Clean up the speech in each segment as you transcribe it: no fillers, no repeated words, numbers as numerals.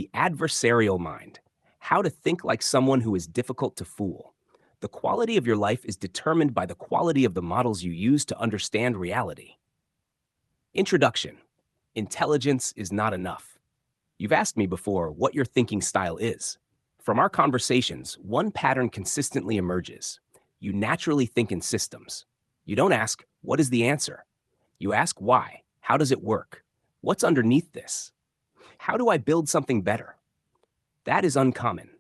The adversarial mind. How to think like someone who is difficult to fool. The quality of your life is determined by the quality of the models you use to understand reality. Introduction. Intelligence is not enough. You've asked me before what your thinking style is. From our conversations, one pattern consistently emerges. You naturally think in systems. You don't ask, what is the answer? You ask why. How does it work? What's underneath this? How do I build something better? That is uncommon.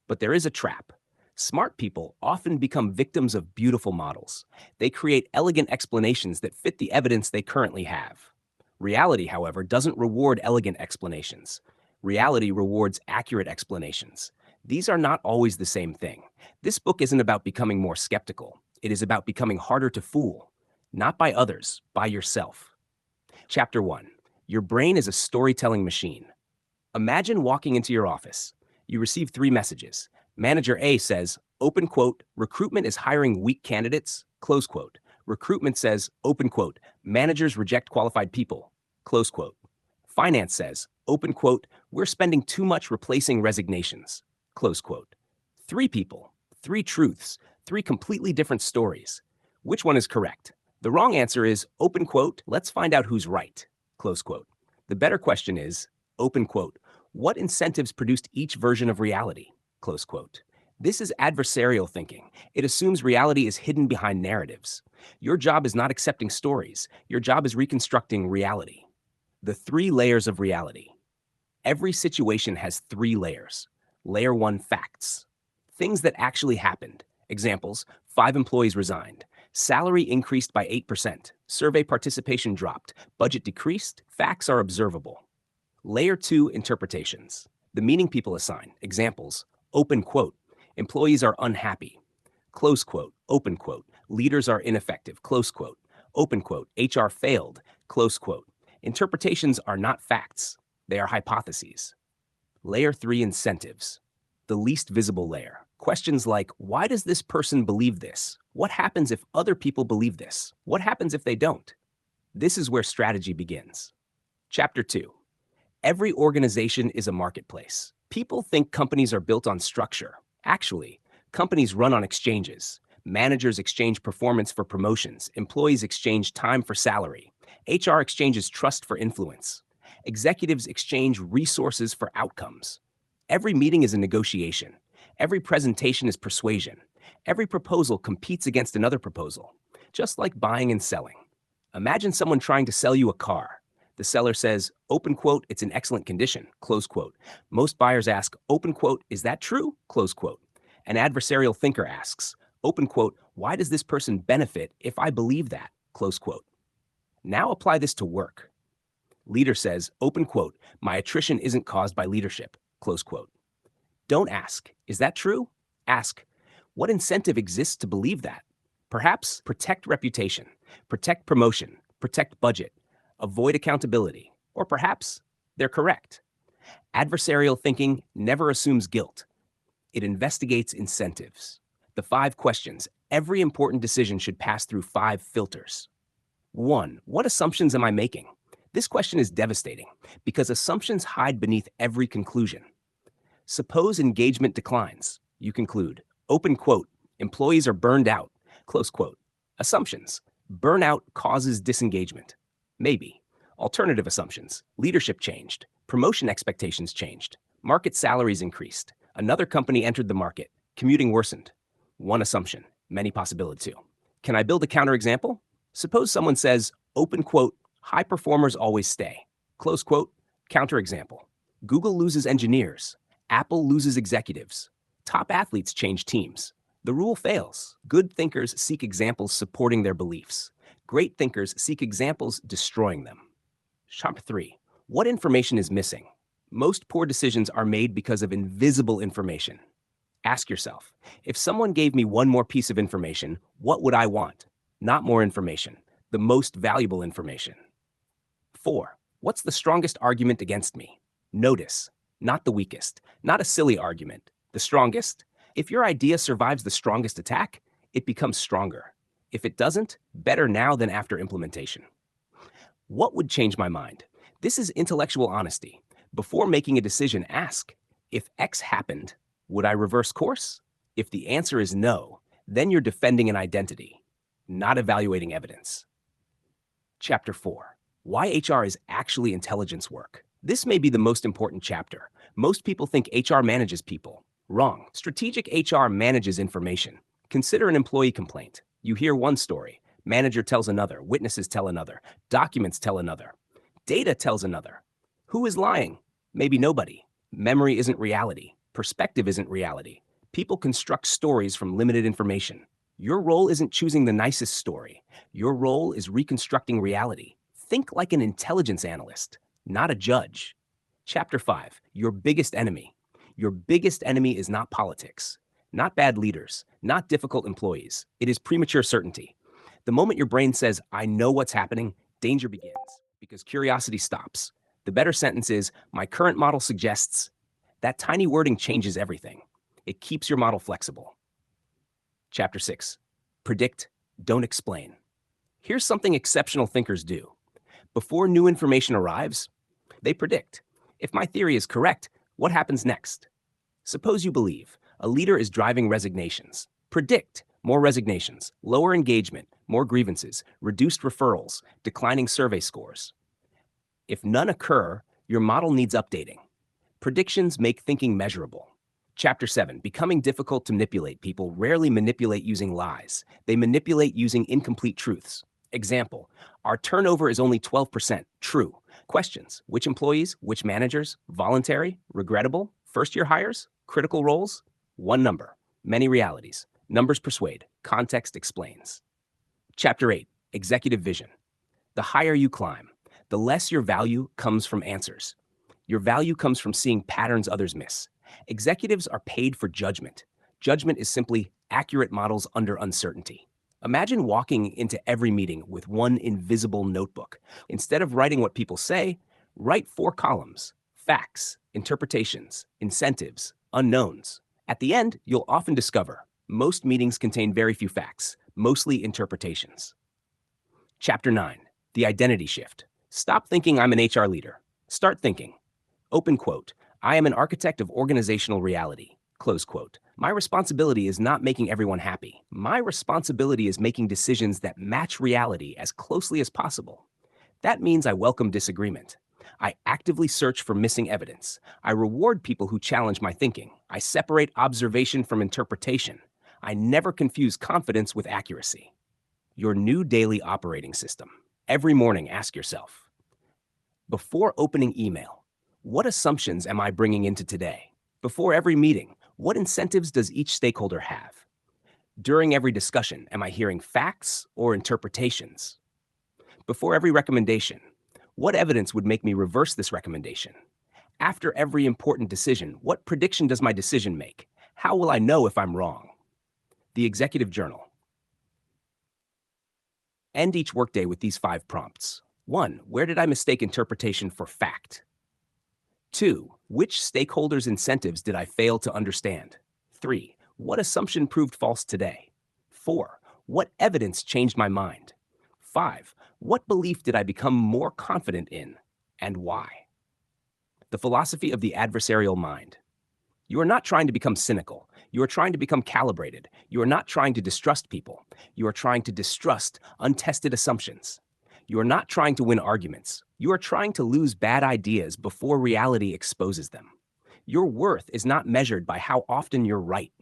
But there is a trap. Smart people often become victims of beautiful models. They create elegant explanations that fit the evidence they currently have. Reality, however, doesn't reward elegant explanations. Reality rewards accurate explanations. These are not always the same thing. This book isn't about becoming more skeptical. It is about becoming harder to fool. Not by others, by yourself. Chapter 1. Your brain is a storytelling machine. Imagine walking into your office. You receive 3 messages. Manager A says, open quote, recruitment is hiring weak candidates, close quote. Recruitment says, open quote, managers reject qualified people, close quote. Finance says, open quote, we're spending too much replacing resignations, close quote. 3 people, 3 truths, 3 completely different stories. Which one is correct? The wrong answer is, open quote, let's find out who's right, close quote. The better question is, open quote, what incentives produced each version of reality, close quote. This is adversarial thinking. It assumes reality is hidden behind narratives. Your job is not accepting stories. Your job is reconstructing reality. The 3 layers of reality. Every situation has 3 layers. Layer 1, facts. Things that actually happened. Examples, 5 employees resigned. Salary increased by 8%. Survey participation dropped. Budget decreased. Facts are observable. Layer 2, interpretations. The meaning people assign. Examples, open quote, employees are unhappy. Close quote, open quote, leaders are ineffective. Close quote, open quote, HR failed. Close quote. Interpretations are not facts. They are hypotheses. Layer 3, incentives. The least visible layer. Questions like, why does this person believe this? What happens if other people believe this? What happens if they don't? This is where strategy begins. Chapter 2. Every organization is a marketplace. People think companies are built on structure. Actually, companies run on exchanges. Managers exchange performance for promotions. Employees exchange time for salary. HR exchanges trust for influence. Executives exchange resources for outcomes. Every meeting is a negotiation. Every presentation is persuasion. Every proposal competes against another proposal, just like buying and selling. Imagine someone trying to sell you a car. The seller says, open quote, it's in excellent condition, close quote. Most buyers ask, open quote, is that true? Close quote. An adversarial thinker asks, open quote, why does this person benefit if I believe that? Close quote. Now apply this to work. Leader says, open quote, my attrition isn't caused by leadership, close quote. Don't ask, is that true? Ask, what incentive exists to believe that? Perhaps protect reputation, protect promotion, protect budget, avoid accountability, or perhaps they're correct. Adversarial thinking never assumes guilt. It investigates incentives. The 5 questions. Every important decision should pass through 5 filters. 1. What assumptions am I making? This question is devastating because assumptions hide beneath every conclusion. Suppose engagement declines. You conclude, open quote, employees are burned out, close quote. Assumptions. Burnout causes disengagement. Maybe. Alternative assumptions. Leadership changed. Promotion expectations changed. Market salaries increased. Another company entered the market. Commuting worsened. 1 assumption. Many possibilities too. Can I build a counterexample? Suppose someone says, open quote, high performers always stay. Close quote. Counterexample. Google loses engineers. Apple loses executives. Top athletes change teams. The rule fails. Good thinkers seek examples supporting their beliefs. Great thinkers seek examples destroying them. Chapter 3. What information is missing? Most poor decisions are made because of invisible information. Ask yourself, if someone gave me one more piece of information, what would I want? Not more information, the most valuable information. 4. What's the strongest argument against me? Notice, not the weakest, not a silly argument. The strongest? If your idea survives the strongest attack, it becomes stronger. If it doesn't, better now than after implementation. What would change my mind? This is intellectual honesty. Before making a decision, ask, if X happened, would I reverse course? If the answer is no, then you're defending an identity, not evaluating evidence. Chapter 4. Why HR is actually intelligence work. This may be the most important chapter. Most people think HR manages people. Wrong. Strategic HR manages information. Consider an employee complaint. You hear one story. Manager tells another. Witnesses tell another. Documents tell another. Data tells another. Who is lying? Maybe nobody. Memory isn't reality. Perspective isn't reality. People construct stories from limited information. Your role isn't choosing the nicest story. Your role is reconstructing reality. Think like an intelligence analyst, not a judge. Chapter 5. Your biggest enemy. Your biggest enemy is not politics, not bad leaders, not difficult employees. It is premature certainty. The moment your brain says, I know what's happening, danger begins, because curiosity stops. The better sentence is, my current model suggests. That tiny wording changes everything. It keeps your model flexible. Chapter 6. Predict, don't explain. Here's something exceptional thinkers do. Before new information arrives, they predict. If my theory is correct, what happens next? Suppose you believe a leader is driving resignations. Predict more resignations, lower engagement, more grievances, reduced referrals, declining survey scores. If none occur, your model needs updating. Predictions make thinking measurable. Chapter 7. Becoming difficult to manipulate. People rarely manipulate using lies. They manipulate using incomplete truths. Example, our turnover is only 12%. True. Questions, which employees, which managers, voluntary, regrettable, first-year hires, critical roles? One number. Many realities. Numbers persuade. Context explains. Chapter 8. Executive vision. The higher you climb, the less your value comes from answers. Your value comes from seeing patterns others miss. Executives are paid for judgment. Judgment is simply accurate models under uncertainty. Imagine walking into every meeting with one invisible notebook. Instead of writing what people say, write 4 columns: facts, interpretations, incentives, unknowns. At the end, you'll often discover most meetings contain very few facts, mostly interpretations. Chapter 9. The identity shift. Stop thinking I'm an HR leader. Start thinking. Open quote. I am an architect of organizational reality. Close quote. My responsibility is not making everyone happy. My responsibility is making decisions that match reality as closely as possible. That means I welcome disagreement. I actively search for missing evidence. I reward people who challenge my thinking. I separate observation from interpretation. I never confuse confidence with accuracy. Your new daily operating system. Every morning, ask yourself, before opening email, what assumptions am I bringing into today? Before every meeting, what incentives does each stakeholder have? During every discussion, am I hearing facts or interpretations? Before every recommendation, what evidence would make me reverse this recommendation? After every important decision, what prediction does my decision make? How will I know if I'm wrong? The Executive Journal. End each workday with these 5 prompts. 1. Where did I mistake interpretation for fact? 2. Which stakeholders' incentives did I fail to understand? 3. What assumption proved false today? 4. What evidence changed my mind? 5. What belief did I become more confident in, and why? The philosophy of the adversarial mind. You are not trying to become cynical. You are trying to become calibrated. You are not trying to distrust people. You are trying to distrust untested assumptions. You are not trying to win arguments. You are trying to lose bad ideas before reality exposes them. Your worth is not measured by how often you're right.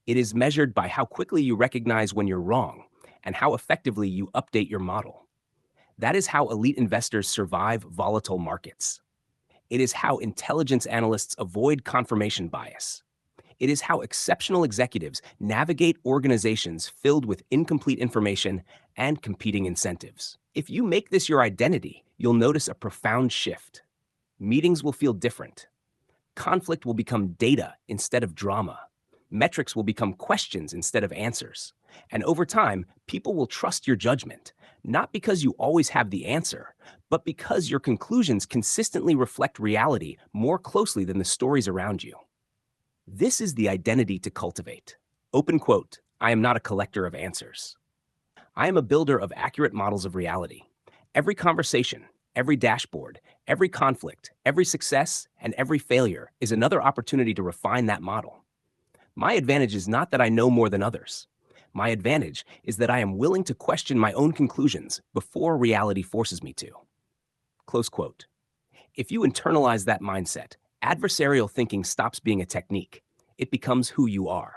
It is measured by how quickly you recognize when you're wrong and how effectively you update your model. That is how elite investors survive volatile markets. It is how intelligence analysts avoid confirmation bias. It is how exceptional executives navigate organizations filled with incomplete information and competing incentives. If you make this your identity, you'll notice a profound shift. Meetings will feel different. Conflict will become data instead of drama. Metrics will become questions instead of answers. And over time, people will trust your judgment, not because you always have the answer, but because your conclusions consistently reflect reality more closely than the stories around you. This is the identity to cultivate. Open quote, I am not a collector of answers. I am a builder of accurate models of reality. Every conversation, Every dashboard, every conflict, every success, and every failure is another opportunity to refine that model. My advantage is not that I know more than others. My advantage is that I am willing to question my own conclusions before reality forces me to. Close quote. If you internalize that mindset, adversarial thinking stops being a technique. It becomes who you are.